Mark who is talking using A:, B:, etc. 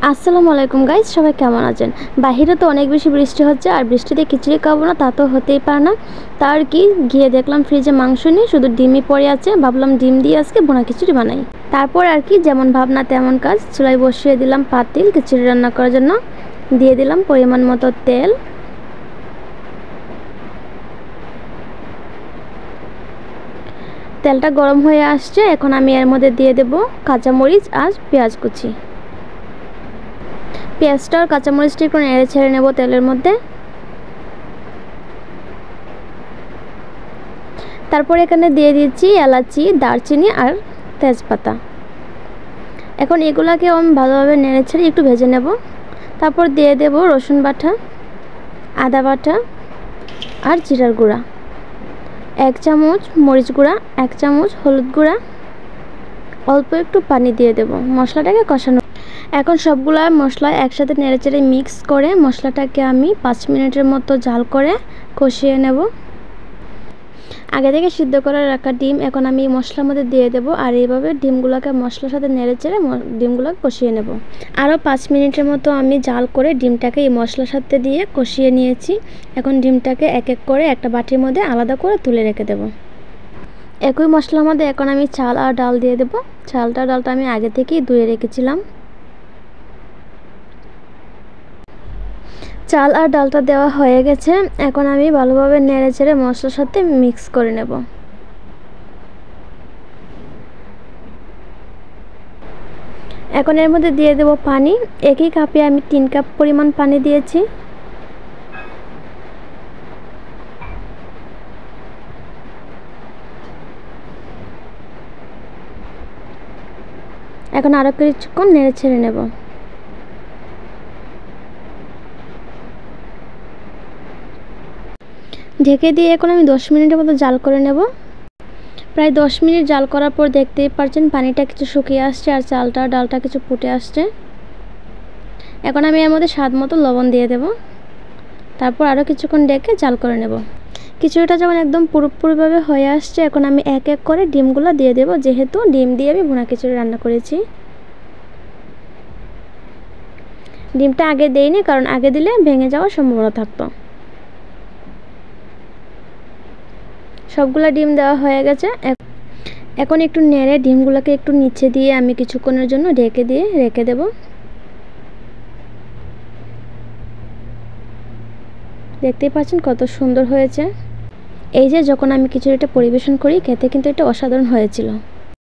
A: আসসালামু আলাইকুম গাইস, সবাই কেমন আছেন? বাহিরে তো অনেক বেশি বৃষ্টি হচ্ছে, আর বৃষ্টিতে খিচুড়ি খাবো না তা তো হতেই পারে না। তার কি গিয়ে দেখলাম ফ্রিজে মাংস নেই, শুধু ডিমই পড়ে আছে। ভাবলাম ডিম দিয়ে আজকে বোনা খিচুড়ি বানাই। তারপর আর কি যেমন ভাবনা তেমন কাজ, চুলায় বসিয়ে দিলাম পাতিল খিচুড়ি রান্না করার জন্য। দিয়ে দিলাম পরিমাণ মতো তেল। তেলটা গরম হয়ে আসছে, এখন আমি এর মধ্যে দিয়ে দেব কাঁচামরিচ আর পেঁয়াজ কুচি। পেঁয়াজটা আর কাঁচামরিচটা একটু নেড়ে ছেড়ে নেব তেলের মধ্যে। তারপর এখানে দিয়ে দিচ্ছি এলাচি, দারচিনি আর তেজপাতা। এখন এগুলাকে আমি ভালোভাবে নেড়ে ছেড়ে একটু ভেজে নেব। তারপর দিয়ে দেব রসুন বাটা, আদা বাটা আর জিরার গুঁড়া, 1 চামচ মরিচ গুঁড়া, 1 চামচ হলুদ গুঁড়া, অল্প একটু পানি দিয়ে দেব মশলাটাকে কষানো। এখন সবগুলা মশলা একসাথে নেড়েচেড়ে মিক্স করে মশলাটাকে আমি 5 মিনিটের মতো জাল করে কষিয়ে নেব। আগে থেকে সিদ্ধ করে রাখা ডিম এখন আমি মশলার মধ্যে দিয়ে দেব, আর এইভাবে ডিমগুলোকে মশলার সাথে নেড়েচেড়ে ডিমগুলোকে কষিয়ে নেব। আরও 5 মিনিটের মতো আমি জাল করে ডিমটাকে এই মশলার সাথে দিয়ে কষিয়ে নিয়েছি। এখন ডিমটাকে এক এক করে একটা বাটির মধ্যে আলাদা করে তুলে রেখে দেব। একই মশলার মধ্যে এখন আমি চাল আর ডাল দিয়ে দেব। চালটা ডালটা আমি আগে থেকেই ধুয়ে রেখেছিলাম। চাল আর ডালটা দেওয়া হয়ে গেছে, এখন আমি ভালোভাবে নেড়েচেড়ে মশলার সাথে মিক্স করে নেব। এখন এর মধ্যে দিয়ে দেব পানি। একই কাপে আমি 3 কাপ পরিমাণ পানি দিয়েছি। এখন আরও কিছুক্ষণ নেড়েচেড়ে নেব। ঢেকে দিয়ে এখন আমি 10 মিনিটের মতো জাল করে নেব। প্রায় 10 মিনিট জাল করার পর দেখতেই পাচ্ছেন পানিটা কিছু শুকিয়ে আসছে আর চালটা ডালটা কিছু ফুটে আসছে। এখন আমি এর মধ্যে স্বাদ মতো লবণ দিয়ে দেব। তারপর আরও কিছুক্ষণ ঢেকে জাল করে নেব। খিচুড়িটা যখন একদম পুরোপুরিভাবে হয়ে আসছে, এখন আমি এক এক করে ডিমগুলো দিয়ে দেব, যেহেতু ডিম দিয়ে আমি ভুনা খিচুড়ি রান্না করেছি। ডিমটা আগে দেইনি, কারণ আগে দিলে ভেঙে যাওয়ার সম্ভাবনা থাকতো। সবগুলা ডিম দেওয়া হয়ে গেছে। এখন একটু নেড়ে ডিমগুলোকে একটু নিচে দিয়ে আমি কিছুক্ষণের জন্য ঢেকে দিয়ে রেখে দেব। দেখতেই পাচ্ছেন কত সুন্দর হয়েছে। এই যে যখন আমি খিচুড়িটা পরিবেশন করি, খেতে কিন্তু এটা অসাধারণ হয়েছিল।